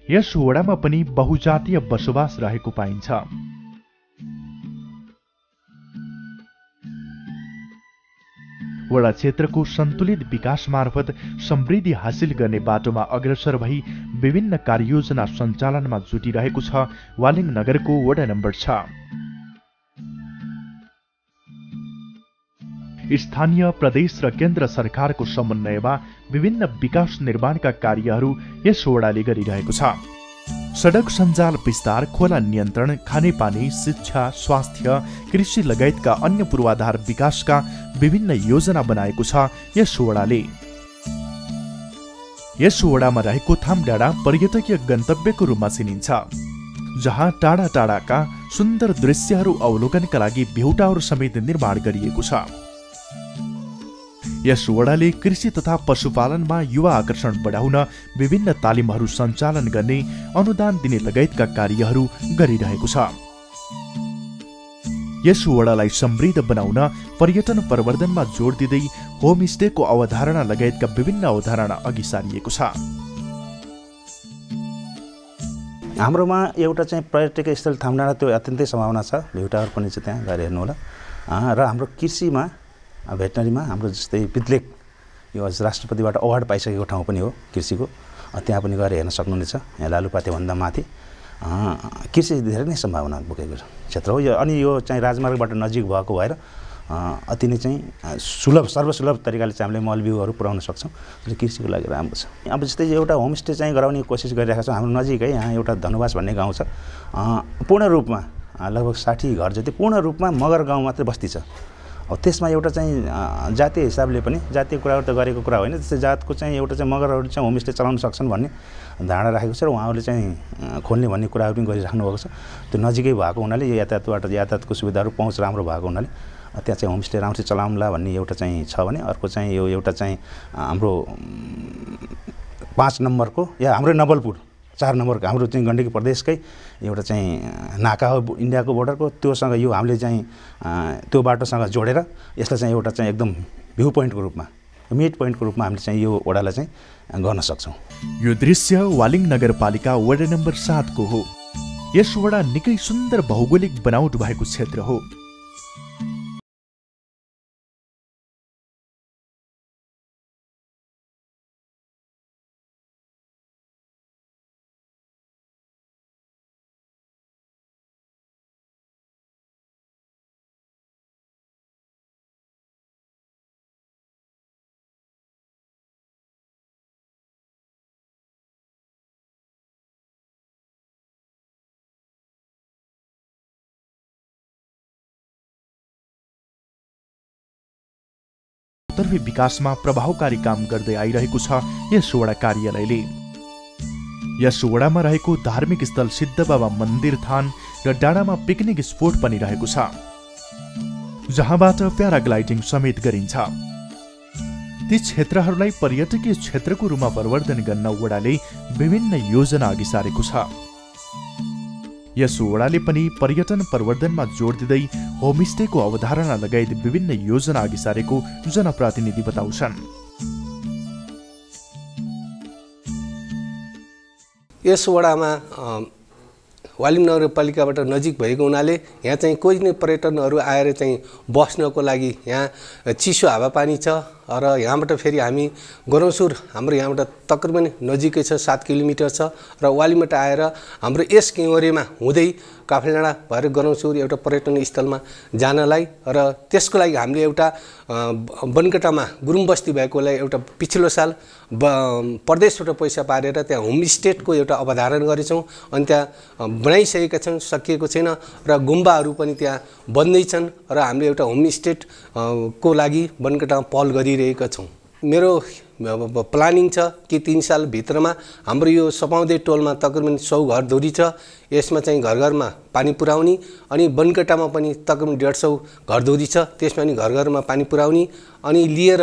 यस वडामा पनि बहुजातीय बसोबास रहेको पाइन्छ। वडा क्षेत्रको सन्तुलित विकास मार्फत समृद्धि हासिल गर्ने बाटोमा अग्रसर भई विभिन्न कार्ययोजना सञ्चालनमा जुटिरहेको छ वालिङ नगरको वडा नम्बर 6। स्थानीय, प्रदेश र केन्द्र सरकारको समन्वयमा विभिन्न विकास निर्माणका कार्यहरू यस वडाले गरिरहेको छ। सडक सञ्जाल विस्तार, खोला नियन्त्रण, खानेपानी, शिक्षा, स्वास्थ्य, कृषि लगायतका अन्य पूर्वाधार विकासका विभिन्न योजना बनाएको छ यस वडाले। यस वडामा रहेको थामडाँडा पर्यटकीय गन्तव्यको रूपमा चिनिन्छ, जहाँ टाढा टाढाका सुन्दर दृश्यहरू अवलोकनका लागि भ्यूटावर समेत निर्माण गरिएको छ। यस वडाले कृषि तथा पशुपालनमा युवा आकर्षण बढाउन विभिन्न तालिमहरू सञ्चालन गर्ने, अनुदान दिने लगायतका कार्यहरू गरिरहेको छ। यस वडालाई समृद्ध बनाउन पर्यटन प्रवर्धनमा जोड दिँदै होमस्टेको अवधारणा लगायतका विभिन्न अवधारणा अघि सारिएको छ। हाम्रोमा एउटा चाहिँ पर्यटकीय स्थल थामडाँडा त्यो अत्यन्तै सम्भावना छ, भ्यूटावर पनि छ, त्यहाँ गएर हेर्नु होला। र हाम्रो कृषिमा भेटनरीमा हाम्रो जस्तै पित्लेक यो राष्ट्रपतिबाट अवार्ड पाइसकेको ठाउँ पनि हो कृषिको, त्यहाँ पनि गएर हेर्न सक्नुहुनेछ। यहाँ लालुपातेभन्दा माथि कृषि धेरै नै सम्भावना बोकेको क्षेत्र हो यो। अनि यो चाहिँ राजमार्गबाट नजिक भएको भएर अति नै चाहिँ सुलभ, सर्वसुलभ तरिकाले चाहिँ हामीले मल बिउहरू पुर्याउन सक्छौँ, र कृषिको लागि राम्रो छ। अब जस्तै एउटा होमस्टे चाहिँ गराउने कोसिस गरिरहेका छौँ। हाम्रो नजिकै यहाँ एउटा धनुवास भन्ने गाउँ छ, पूर्ण रूपमा लगभग 60 घर जति पूर्ण रूपमा मगर गाउँ मात्रै बस्ती छ। अब त्यसमा एउटा चाहिँ जातीय हिसाबले पनि, जातीय कुराहरू त गरेको कुरा होइन, त्यस्तै जातको चाहिँ एउटा चाहिँ मगरहरू चाहिँ होमस्टे चलाउन सक्छन् भन्ने धारणा राखेको छ, र उहाँहरूले चाहिँ खोल्ने भन्ने कुराहरू पनि गरिराख्नु भएको छ। त्यो नजिकै भएको हुनाले यो यातायातको सुविधाहरू पहुँच राम्रो भएको हुनाले त्यहाँ चाहिँ होमस्टे राम्ररी चलाउँला भन्ने एउटा चाहिँ छ भने, अर्को चाहिँ यो एउटा चाहिँ हाम्रो 5 नम्बरको या हाम्रो नवलपुर 4 नम्बरको हाम्रो चाहिँ गण्डकी प्रदेशकै एउटा चाहिँ नाका हो इन्डियाको बोर्डरको, त्योसँग यो हामीले चाहिँ त्यो बाटोसँग जोडेर यसलाई चाहिँ एउटा चाहिँ एकदम भ्यू पोइन्टको रूपमा, मिड पोइन्टको रूपमा हामीले चाहिँ यो वडालाई चाहिँ गर्न सक्छौँ। यो दृश्य वालिङ नगरपालिका वडा नम्बर 7 को हो। यस वडा निकै सुन्दर भौगोलिक बनावट भएको क्षेत्र हो। तर्फी विकासमा प्रभावकारी काम गर्दै आइरहेको छ यस वडा कार्यालयले। यस वडामा रहेको धार्मिक स्थल सिद्धबाबा मन्दिर थान र डाँडामा पिकनिक स्पोट पनि रहेको छ, जहाँबाट प्याराग्लाइडिङ समेत गरिन्छ। ती क्षेत्रहरूलाई पर्यटकीय क्षेत्रको रूपमा परिवर्तन गर्न वडाले विभिन्न योजना अघि सारेको छ। यस वडाले पनि पर्यटन प्रवर्धनमा जोड दिँदै होमस्टेको अवधारणा लगायत विभिन्न योजना अघि सारेको जनप्रतिनिधि बताउँछन्। यस वडामा वालिङ नगरपालिकाबाट नजिक भएको हुनाले यहाँ चाहिँ कोही नै पर्यटनहरू आएर चाहिँ बस्नको लागि यहाँ चिसो हावापानी छ, र यहाँबाट फेरि हामी गरौँसुर हाम्रो यहाँबाट तकरिबन नजिकै छ, 7 किलोमिटर छ, र वालिङबाट आएर हाम्रो यस केवरेमा हुँदै काफलेडाँडा भएर गरौँसुर एउटा पर्यटन स्थलमा जानलाई, र त्यसको लागि हामीले एउटा बनकटामा गुरुङ बस्ती भएकोलाई एउटा पिछलो साल प्रदेशबाट पैसा पारेर त्यहाँ होमस्टेको एउटा अवधारणा गरेछौँ, अनि त्यहाँ बनाइसकेका छौँ, सकिएको छैन, र गुम्बाहरू पनि त्यहाँ बन्दैछन्, र हामीले एउटा होमस्टे को लागि बनकटामा पहल गरिरहेका छौँ। मेरो प्लानिङ छ कि 3 सालभित्रमा हाम्रो यो सपाउँदे टोलमा तकरिबन 100 घरधुरी छ, यसमा चाहिँ घर घरमा पानी पुर्याउने, अनि बनकटामा पनि तकरिबन 150 घरधुरी छ, त्यसमा पनि घर घरमा पानी पुर्याउने, अनि लिएर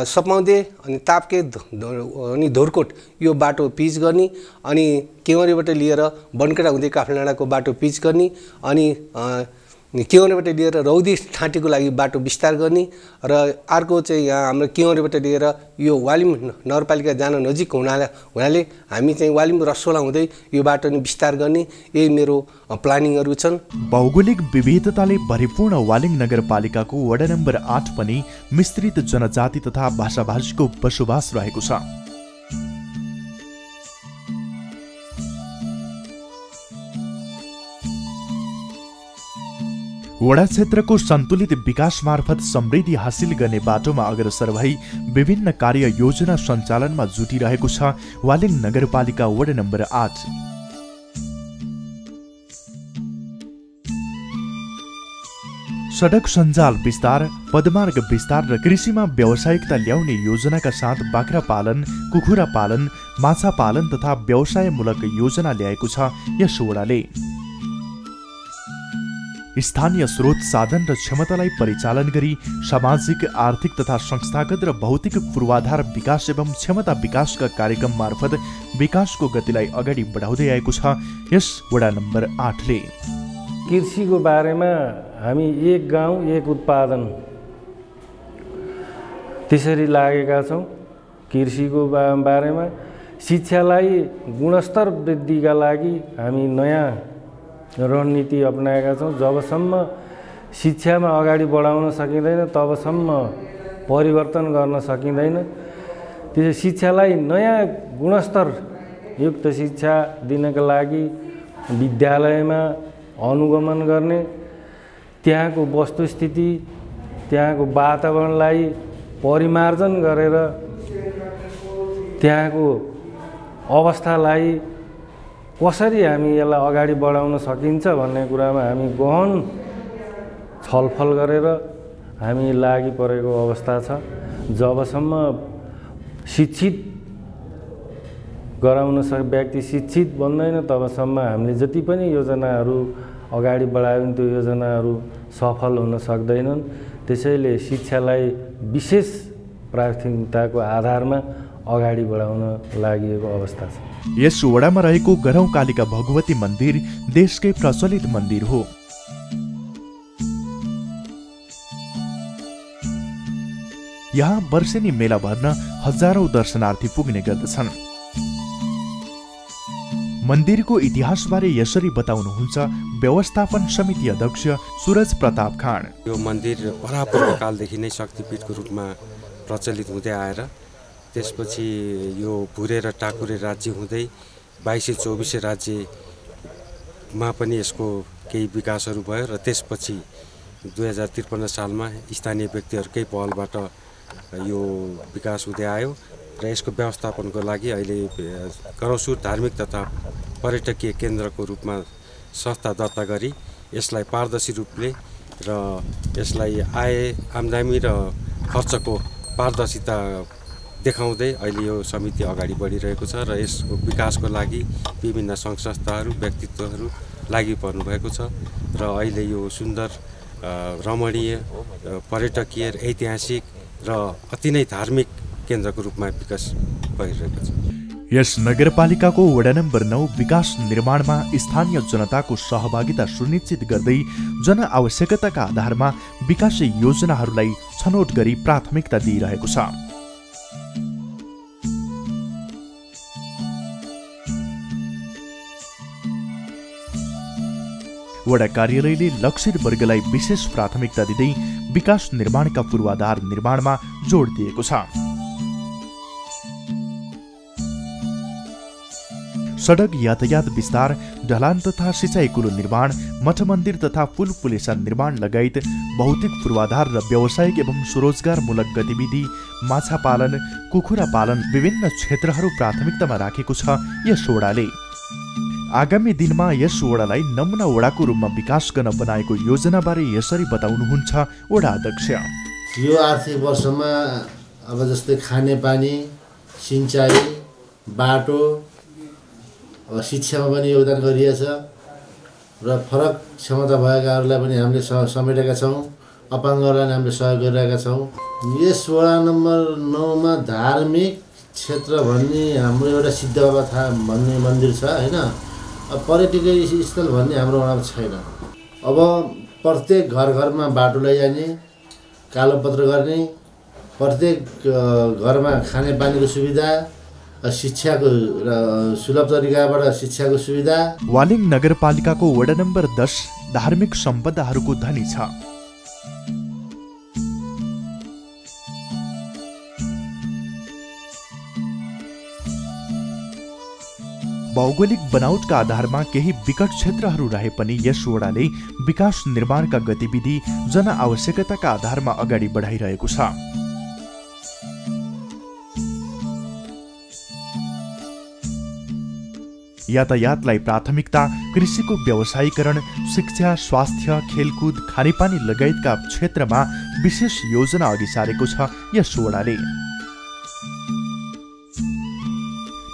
सपाउँदे अनि ताप्के अनि धोरकोट यो बाटो पिच गर्ने, अनि केवरेबाट लिएर बनकटा हुँदै काफलेडाँडाको बाटो पिच गर्ने, अनि केवरबाट लिएर रौदी ठाँटीको लागि बाटो विस्तार गर्ने र अर्को चाहिँ यहाँ हाम्रो केवरबाट लिएर यो वालिम नगरपालिका जान नजिक हुनाले हामी चाहिँ वालिम रसोला हुँदै यो बाटो नि विस्तार गर्ने यही मेरो प्लानिङहरू छन्। भौगोलिक विविधताले भरिपूर्ण वालिङ नगरपालिकाको वडा नम्बर 8 पनि मिश्रित जनजाति तथा भाषाभाषीको बसोबास रहेको छ। वडा क्षेत्रको सन्तुलित विकास मार्फत समृद्धि हासिल गर्ने बाटोमा अग्रसर भई विभिन्न कार्य योजना सञ्चालनमा जुटिरहेको छ वालिङ नगरपालिका वडा नम्बर 8। सडक सञ्जाल विस्तार, पदमार्ग विस्तार र कृषिमा व्यावसायिकता ल्याउने योजनाका साथ बाख्रा पालन, कुखुरा पालन, माछा पालन तथा व्यवसायमूलक योजना ल्याएको छ यस वडाले। स्थानीय स्रोत साधन र क्षमतालाई परिचालन गरी सामाजिक, आर्थिक तथा संस्थागत र भौतिक पूर्वाधार विकास एवं क्षमता विकासका कार्यक्रम मार्फत विकासको गतिलाई अगाडि बढाउँदै आएको छ यस वडा नम्बर 8ले। कृषिको बारेमा हामी एक गाउँ एक उत्पादन त्यसरी लागेका छौँ। कृषिको बारेमा शिक्षालाई गुणस्तर वृद्धिका लागि हामी नयाँ रणनीति अपनाएका छौँ। जबसम्म शिक्षामा अगाडि बढाउन सकिँदैन तबसम्म परिवर्तन गर्न सकिँदैन। त्यसै शिक्षालाई नयाँ गुणस्तर युक्त शिक्षा दिनका लागि विद्यालयमा अनुगमन गर्ने, त्यहाँको वस्तुस्थिति, त्यहाँको वातावरणलाई परिमार्जन गरेर त्यहाँको अवस्थालाई कसरी हामी यसलाई अगाडि बढाउन सकिन्छ भन्ने कुरामा हामी गहन छलफल गरेर हामी लागि परेको अवस्था छ। जबसम्म शिक्षित गराउन व्यक्ति शिक्षित बन्दैन तबसम्म हामीले जति पनि योजनाहरू अगाडि बढायो भने त्यो योजनाहरू सफल हुन सक्दैनन्। त्यसैले शिक्षालाई विशेष प्राथमिकताको आधारमा अगाडि बढाउन लागि अवस्था छ। यस वडामा रहेको गरौँ कालिका भगवती मन्दिर देशकै प्रचलित मन्दिर हो। यहाँ वर्षेनी मेला भर्न हजारौं दर्शनार्थी पुग्ने गर्दछन्। मन्दिरको इतिहासबारे यसरी बताउनुहुन्छ व्यवस्थापन समिति अध्यक्ष सुरज प्रताप खाँड। यो मन्दिर परापूर्व कालदेखि नै शक्तिपीठको रूपमा प्रचलित हुँदै आएर त्यसपछि यो भुरे र टाकुरे राज्य हुँदै 2224 राज्यमा पनि यसको केही विकासहरू भयो र त्यसपछि 2053 सालमा स्थानीय व्यक्तिहरूकै पहलबाट यो विकास हुँदै आयो र यसको व्यवस्थापनको लागि अहिले करौसुर धार्मिक तथा पर्यटकीय केन्द्रको रूपमा संस्था दर्ता गरी यसलाई पारदर्शी रूपले र यसलाई आय आम्दानी र खर्चको पारदर्शिता देखाउँदै अहिले यो समिति अगाडि बढिरहेको छ र यसको विकासको लागि विभिन्न सङ्घ संस्थाहरू व्यक्तित्वहरू लागि पर्नु भएको छ र अहिले यो सुन्दर रमणीय पर्यटकीय ऐतिहासिक र अति नै धार्मिक केन्द्रको रूपमा विकास भइरहेको छ। यस नगरपालिकाको वडा नम्बर 9 विकास निर्माणमा स्थानीय जनताको सहभागिता सुनिश्चित गर्दै जनआवश्यकताका आधारमा विकास योजनाहरूलाई छनौट गरी प्राथमिकता दिइरहेको छ। वडा कार्यालयले लक्षित वर्गलाई विशेष प्राथमिकता दिँदै विकास निर्माणका पूर्वाधार निर्माणमा जोड दिएको छ। सडक यातायात विस्तार, ढलान तथा सिँचाइ कुलो निर्माण, मठ मन्दिर तथा पुल पुलेसा निर्माण लगायत भौतिक पूर्वाधार र व्यावसायिक एवं स्वरोजगारमूलक गतिविधि, माछा पालन, कुखुरा पालन विभिन्न क्षेत्रहरू प्राथमिकतामा राखेको छ यस वडाले। आगामी दिनमा यस वडालाई नमुना वडाको रूपमा विकास गर्न बनाएको योजनाबारे यसरी बताउनुहुन्छ वडा अध्यक्ष। यो आर्थिक वर्षमा अब जस्तै खानेपानी, सिँचाइ, बाटो, शिक्षामा पनि योगदान गरिएछ र फरक क्षमता भएकाहरूलाई पनि हामीले समेटेका छौँ। अपाङ्गहरूलाई हामीले सहयोग गरिरहेका छौँ। यस वडा नम्बर 9 मा धार्मिक क्षेत्र भन्ने हाम्रो एउटा सिद्ध बाबा था भन्ने मन्दिर छ हैन। पर्यटकीय स्थल भन्ने हाम्रो वडामा छैन। अब प्रत्येक घरमा बाटो लैजाने, कालोपत्र गर्ने, प्रत्येक घरमा खानेपानीको सुविधा, शिक्षाको सुलभ तरिकाबाट शिक्षाको सुविधा। वालिङ नगरपालिकाको वडा नम्बर 10 धार्मिक सम्पदाहरूको धनी छ। भौगोलिक बनावटका आधारमा केही विकट क्षेत्रहरू रहे पनि यस वडाले विकास निर्माणका गतिविधि जनआवश्यकताका आधारमा अगाडि बढाइरहेको छ। यातायातलाई प्राथमिकता, कृषिको व्यवसायीकरण, शिक्षा, स्वास्थ्य, खेलकुद, खानेपानी लगायतका क्षेत्रमा विशेष योजना अघि सारेको छ यस वडाले।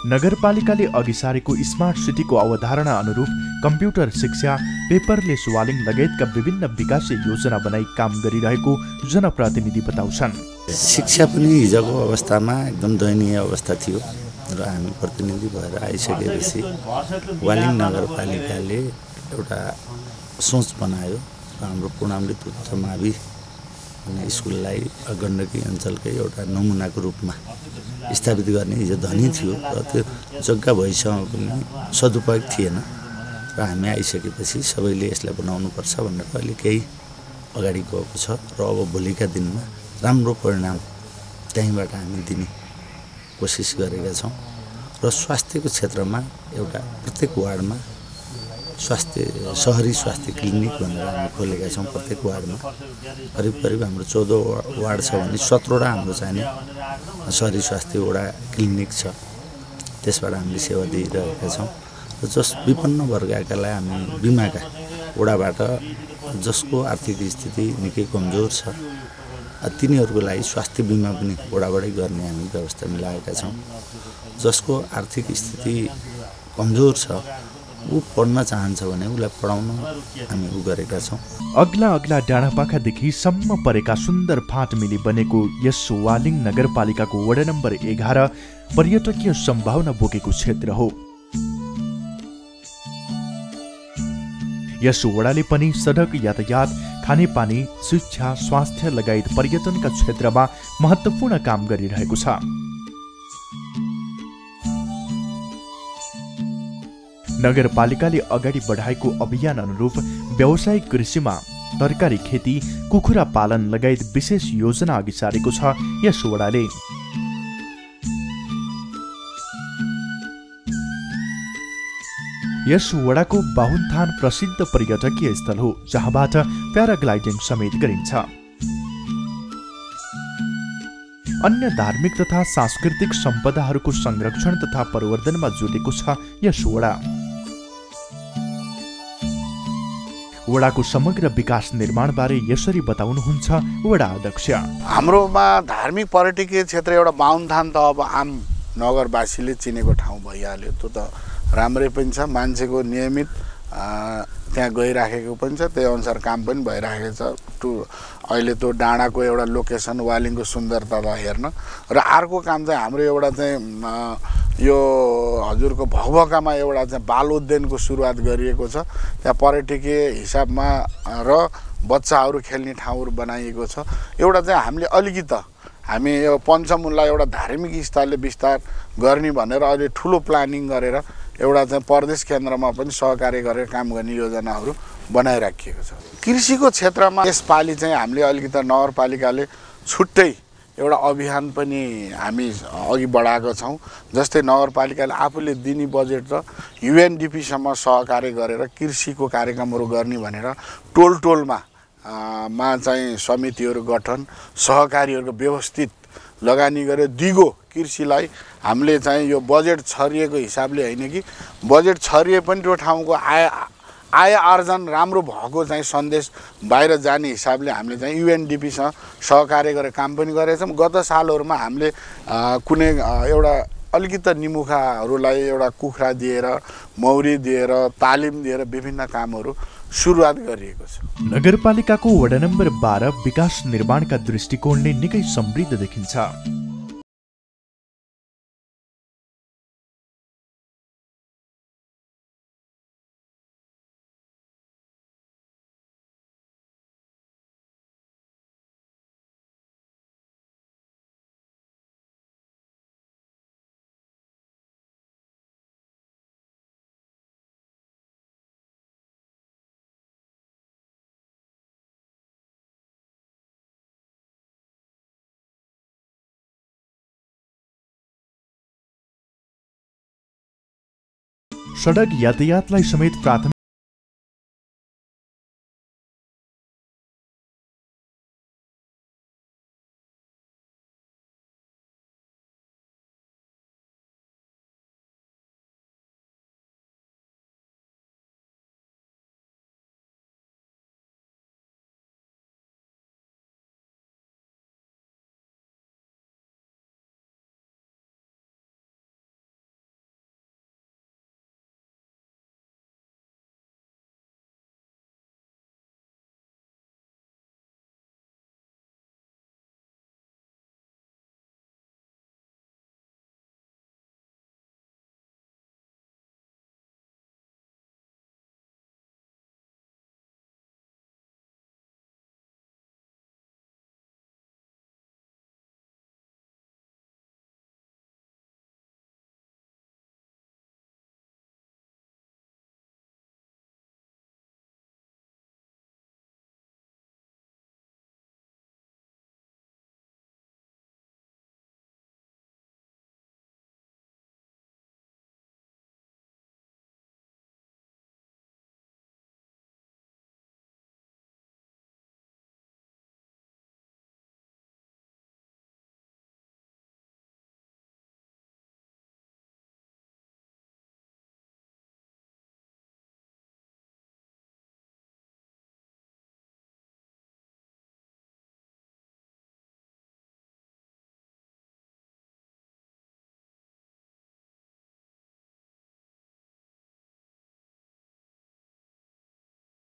नगरपालिकाले अघि सारेको स्मार्ट सिटीको अवधारणा अनुरूप कम्प्युटर शिक्षा, पेपरलेस वालिङ लगायतका विभिन्न विकास योजना बनाई काम गरिरहेको जनप्रतिनिधि बताउँछन्। शिक्षा पनि हिजोको अवस्थामा एकदम दयनीय अवस्था थियो र हामी प्रतिनिधि भएर आइसकेपछि वालिङ नगरपालिकाले एउटा सोच बनायो र हाम्रो पूर्णामृत उच्च मावि स्कुललाई गण्डकी अञ्चलकै एउटा नमुनाको रूपमा स्थापित गर्ने हिजो धनी थियो र त्यो जग्गा भइसक्यो पनि सदुपयोग थिएन र हामी आइसकेपछि सबैले यसलाई बनाउनुपर्छ भनेर अहिले केही अगाडि गएको छ र अब भोलिका दिनमा राम्रो परिणाम त्यहीँबाट हामी दिने कोसिस गरेका छौँ र स्वास्थ्यको क्षेत्रमा एउटा प्रत्येक वार्डमा सहरी स्वास्थ्य क्लिनिक भनेर हामी खोलेका छौँ। प्रत्येक वार्डमा करिब हाम्रो 14 वार्ड छ भने 17वटा हाम्रो चाहिने सहरी स्वास्थ्य वडा क्लिनिक छ, त्यसबाट हामीले सेवा दिइरहेका छौँ र जस विपन्न वर्गकालाई हामी बिमाका वडाबाट जसको आर्थिक स्थिति निकै कमजोर छ तिनीहरूको लागि स्वास्थ्य बिमा पनि वडाबाटै गर्ने हामी व्यवस्था मिलाएका छौँ। जसको आर्थिक स्थिति कमजोर छ ऊ पढ्न चाहन्छ भने उसलाई पढाउन हामी गरेका छौँ। अग्ला डाँडापाखादेखि सम्म परेका सुन्दर फाँट मिली बनेको यस वालिङ नगरपालिकाको वडा नम्बर 11 पर्यटकीय सम्भावना बोकेको क्षेत्र हो। यस वडाले पनि सडक यातायात, खानेपानी, शिक्षा, स्वास्थ्य लगायत पर्यटनका क्षेत्रमा महत्त्वपूर्ण काम गरिरहेको छ। नगरपालिकाले अगाडि बढाएको अभियान अनुरूप व्यावसायिक कृषिमा तरकारी खेती, कुखुरा पालन लगायत विशेष योजना अघि सारेको छ यस वडाले। यस वडाको बाहुनथान प्रसिद्ध पर्यटकीय स्थल हो जहाँबाट प्याराग्लाइडिङ समेत गरिन्छ। अन्य धार्मिक तथा सांस्कृतिक सम्पदाहरूको संरक्षण तथा प्रवर्धनमा जुटेको छ यस वडा। वडाको समग्र विकास निर्माणबारे यसरी बताउनुहुन्छ वडा अध्यक्ष। हाम्रोमा धार्मिक पर्यटकीय क्षेत्र एउटा बाहुनथान त अब आम नगरवासीले चिनेको ठाउँ भइहाल्यो, त्यो त राम्रै पनि छ, मान्छेको नियमित त्यहाँ गइराखेको पनि छ, त्यही अनुसार काम पनि भइराखेको छ। अहिले त्यो डाँडाको एउटा लोकेसन वालिङको सुन्दरतालाई हेर्न र अर्को काम चाहिँ हाम्रो एउटा चाहिँ यो हजुरको भगभकामा एउटा चाहिँ बाल उद्यानको सुरुवात गरिएको छ। त्यहाँ पर्यटकीय हिसाबमा र बच्चाहरू खेल्ने ठाउँहरू बनाइएको छ। एउटा चाहिँ हामी यो पञ्चमुललाई एउटा धार्मिक स्थलले विस्तार गर्ने भनेर अहिले ठुलो प्लानिङ गरेर एउटा चाहिँ प्रदेश केन्द्रमा पनि सहकार्य गरेर काम गर्ने योजनाहरू बनाइराखिएको छ। कृषिको क्षेत्रमा यसपालि चाहिँ हामीले अलिकति नगरपालिकाले छुट्टै एउटा अभियान पनि हामी अघि बढाएको छौँ। जस्तै नगरपालिकाले आफूले दिने बजेट र युएनडिपीसँग सहकार्य गरेर कृषिको कार्यक्रमहरू गर्ने भनेर टोलमा चाहिँ समितिहरू गठन, सहकारीहरूको व्यवस्थित लगानी गरेर दिगो कृषिलाई हामीले चाहिँ यो बजेट छरिएको हिसाबले होइन कि बजेट छरिए पनि त्यो ठाउँको आय आर्जन राम्रो भएको चाहिँ सन्देश बाहिर जाने हिसाबले हामीले चाहिँ युएनडिपीसँग सहकार्य गरेर काम पनि गरेका छौँ। गत सालहरूमा हामीले कुनै एउटा अलिकति निमुखाहरूलाई एउटा कुखुरा दिएर, मौरी दिएर, तालिम दिएर विभिन्न कामहरू सुरुवात गरिएको छ। नगरपालिकाको वडा नम्बर 12 विकास निर्माणका दृष्टिकोणले निकै समृद्ध देखिन्छ। सडक यातायातलाई समेत प्राथमिक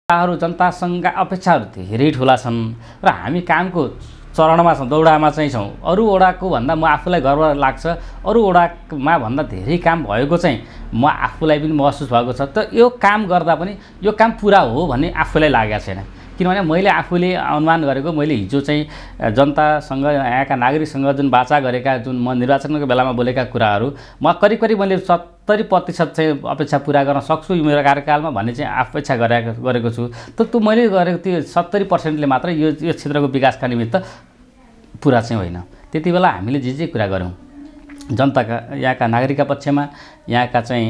जनतासँगका अपेक्षाहरू धेरै ठुला छन् र हामी कामको चरणमा छौँ, दौडामा चाहिँ छौँ। अरू वडाको भन्दा म आफूलाई गर्व लाग्छ, अरू वडामा भन्दा धेरै काम भएको चाहिँ म आफूलाई पनि महसुस भएको छ। त यो काम गर्दा पनि यो काम पुरा हो भन्ने आफूलाई लागेको छैन, किनभने मैले आफूले अनुमान गरेको, मैले हिजो चाहिँ जनतासँग, यहाँका नागरिकसँग जुन वाचा गरेका, जुन म निर्वाचनको बेलामा बोलेका कुराहरू म करिब करिब मैले 70% चाहिँ अपेक्षा पुरा गर्न सक्छु यो मेरो कार्यकालमा भन्ने चाहिँ अपेक्षा गरेको छु। त मैले गरेको त्यो 70%ले मात्र यो क्षेत्रको विकासका निमित्त पुरा चाहिँ होइन। त्यति बेला हामीले जे कुरा गऱ्यौँ जनताका, यहाँका नागरिकका पक्षमा, यहाँका चाहिँ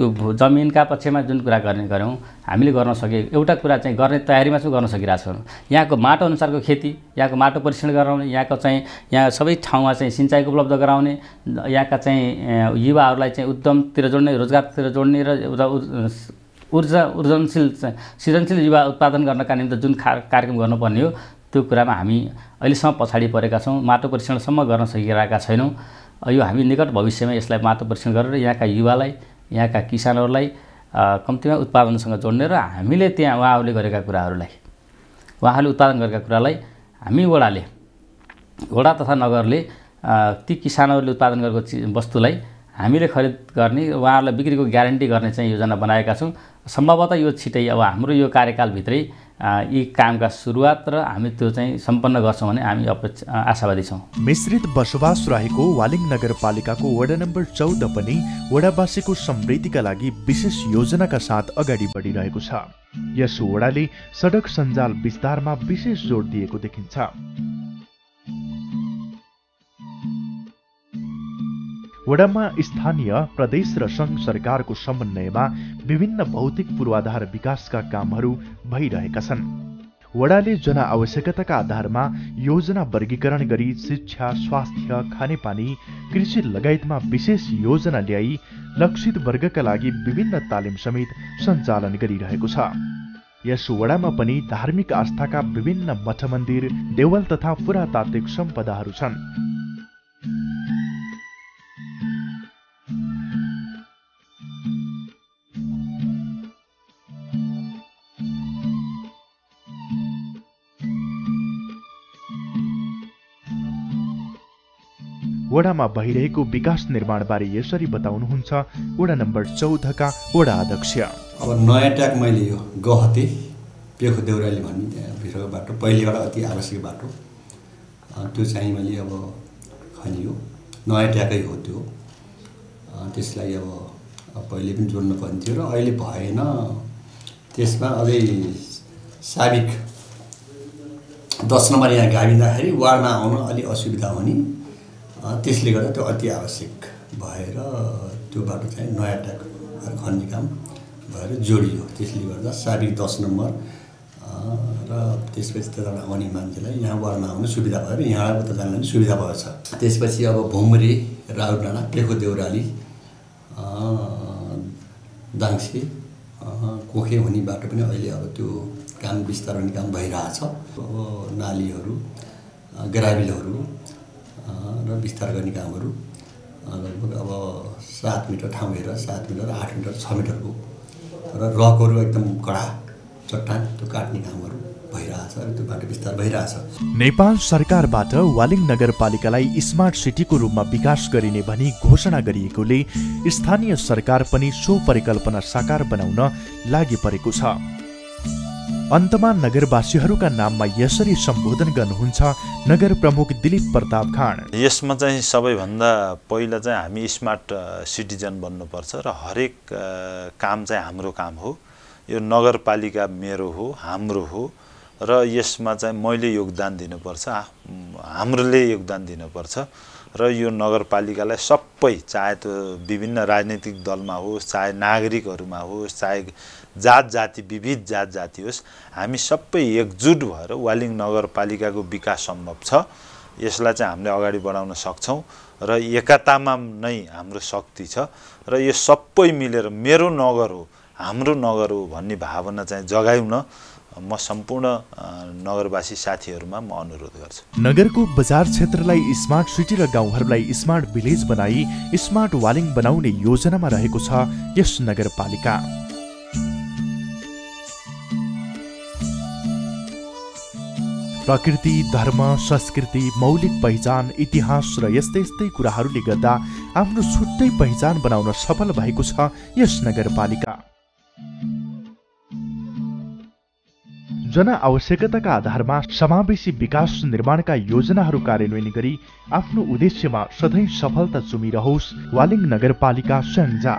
यो जमिनका पक्षमा जुन कुरा गऱ्यौँ हामीले गर्न सके, एउटा कुरा चाहिँ गर्ने तयारीमा चाहिँ गर्न सकिरहेको छौँ। यहाँको माटो अनुसारको खेती, यहाँको माटो परीक्षण गराउने, यहाँको चाहिँ यहाँ सबै ठाउँमा चाहिँ सिँचाइको उपलब्ध गराउने, यहाँका चाहिँ युवाहरूलाई चाहिँ उद्यमतिर जोड्ने, रोजगारतिर जोड्ने र सृजनशील युवा उत्पादन गर्नका निम्ति जुन कार्यक्रम गर्नुपर्ने हो त्यो कुरामा हामी अहिलेसम्म पछाडि परेका छौँ। माटो परीक्षणसम्म गर्न सकिरहेका छैनौँ। यो हामी निकट भविष्यमा यसलाई माटो परीक्षण गरेर यहाँका युवालाई, यहाँका किसानहरूलाई कम्तीमा उत्पादनसँग जोड्ने र हामीले त्यहाँ उहाँहरूले गरेका कुराहरूलाई, उहाँहरूले उत्पादन गरेका कुरालाई हामी वडा तथा नगरले ती किसानहरूले उत्पादन गरेको वस्तुलाई हामीले खरिद गर्ने, उहाँहरूलाई बिक्रीको ग्यारेन्टी गर्ने चाहिँ योजना बनाएका छौँ। सम्भवतः यो छिटै अब हाम्रो यो कार्यकालभित्रै यी कामका सुरुवात र हामी त्यो चाहिँ सम्पन्न गर्छौँ भने हामी आशावादी छौँ। मिश्रित बसोबास रहेको वालिङ नगरपालिकाको वडा नम्बर 14 पनि वडावासीको समृद्धिका लागि विशेष योजनाका साथ अगाडि बढिरहेको छ। यस वडाले सडक सञ्जाल विस्तारमा विशेष जोड दिएको देखिन्छ। वडामा स्थानीय, प्रदेश र सङ्घ सरकारको समन्वयमा विभिन्न भौतिक पूर्वाधार विकासका कामहरू भइरहेका छन्। वडाले जनआवश्यकताका आधारमा योजना वर्गीकरण गरी शिक्षा, स्वास्थ्य, खानेपानी, कृषि लगायतमा विशेष योजना ल्याई लक्षित वर्गका लागि विभिन्न तालिम समेत सञ्चालन गरिरहेको छ। यस वडामा पनि धार्मिक आस्थाका विभिन्न मठ मन्दिर, देवल तथा पुरातात्विक सम्पदाहरू छन्। वडामा भइरहेको विकास निर्माणबारे यसरी बताउनुहुन्छ वडा नम्बर 14 का वडा अध्यक्ष। अब नयाँ ट्याक मैले यो गहते पेखो देउराली भन्ने त्यहाँ भित्रको बाटो पहिले एउटा अति आवश्यक बाटो, त्यो चाहिँ मैले अब खनियो, नयाँ ट्याकै हो त्यो। त्यसलाई अब पहिले पनि जोड्नु पर्ने थियो र अहिले भएन। त्यसमा अझै साबिक 10 नम्बर यहाँ गाभिँदाखेरि वार्डमा आउन अलि असुविधा हुने, त्यसले गर्दा त्यो अति आवश्यक भएर त्यो बाटो चाहिँ नयाँ ट्याक खन्ने काम भएर जोडियो। त्यसले गर्दा साबिक 10 नम्बर र त्यसपछि त्यता आउने मान्छेलाई यहाँ वरमा आउनु सुविधा भयो, यहाँबाट त जान पनि सुविधा भएछ। त्यसपछि अब भुमरे, राउत डाँडा, पेखो देउराली, दाङसे, कोखे हुने बाटो पनि अहिले अब त्यो काम विस्तार हुने काम भइरहेछ। अब नालीहरू, ग्राभिलहरू र विस्तार गर्ने कामहरू लगभग अब 7 मिटर ठाउँ हेरेर 7 मिटर, 8 मिटर, 6 मिटरको र रकहरू एकदम कडा चट्टान त्यो काट्ने कामहरू भइरहेछ र त्यो बाटो विस्तार भइरहेछ। नेपाल सरकारबाट वालिङ नगरपालिकालाई स्मार्ट सिटीको रूपमा विकास गरिने भनी घोषणा गरिएकोले स्थानीय सरकार पनि सो परिकल्पना साकार बनाउन लागि परेको छ। अन्तमा नगरवासीहरूका नाममा यसरी सम्बोधन गर्नुहुन्छ नगर प्रमुख दिलीप प्रताप खाँड। यसमा चाहिँ सबैभन्दा पहिला चाहिँ हामी स्मार्ट सिटिजन बन्नुपर्छ र हरेक काम चाहिँ हाम्रो काम हो। यो नगरपालिका मेरो हो, हाम्रो हो र यसमा चाहिँ मैले योगदान दिनुपर्छ, हाम्रोले योगदान दिनुपर्छ र यो नगरपालिकालाई सबै, चाहे त्यो विभिन्न राजनीतिक दलमा होस्, चाहे नागरिकहरूमा होस्, चाहे जात जाति, विविध जात जाति होस्, हामी सबै एकजुट भएर वालिङ नगरपालिकाको विकास सम्भव छ। यसलाई चाहिँ हामीले अगाडि बढाउन सक्छौँ र एकतामा नै हाम्रो शक्ति छ र यो सबै मिलेर मेरो नगर हो, हाम्रो नगर हो भन्ने भावना चाहिँ जगाउन म सम्पूर्ण नगरवासी साथीहरूमा म अनुरोध गर्छु। नगरको बजार क्षेत्रलाई स्मार्ट सिटी र गाउँहरूलाई स्मार्ट भिलेज बनाई स्मार्ट वालिङ बनाउने योजनामा रहेको छ यस नगरपालिका। प्रकृति, धर्म, संस्कृति, मौलिक पहिचान, इतिहास र यस्तै यस्तै कुराहरूले गर्दा आफ्नो छुट्टै पहिचान बनाउन सफल भएको छ यस नगरपालिका। जनआवश्यकताका आधारमा समावेशी विकास निर्माणका योजनाहरू कार्यान्वयन गरी आफ्नो उद्देश्यमा सधैँ सफलता चुमिरहोस् वालिङ नगरपालिका स्याङ्जा।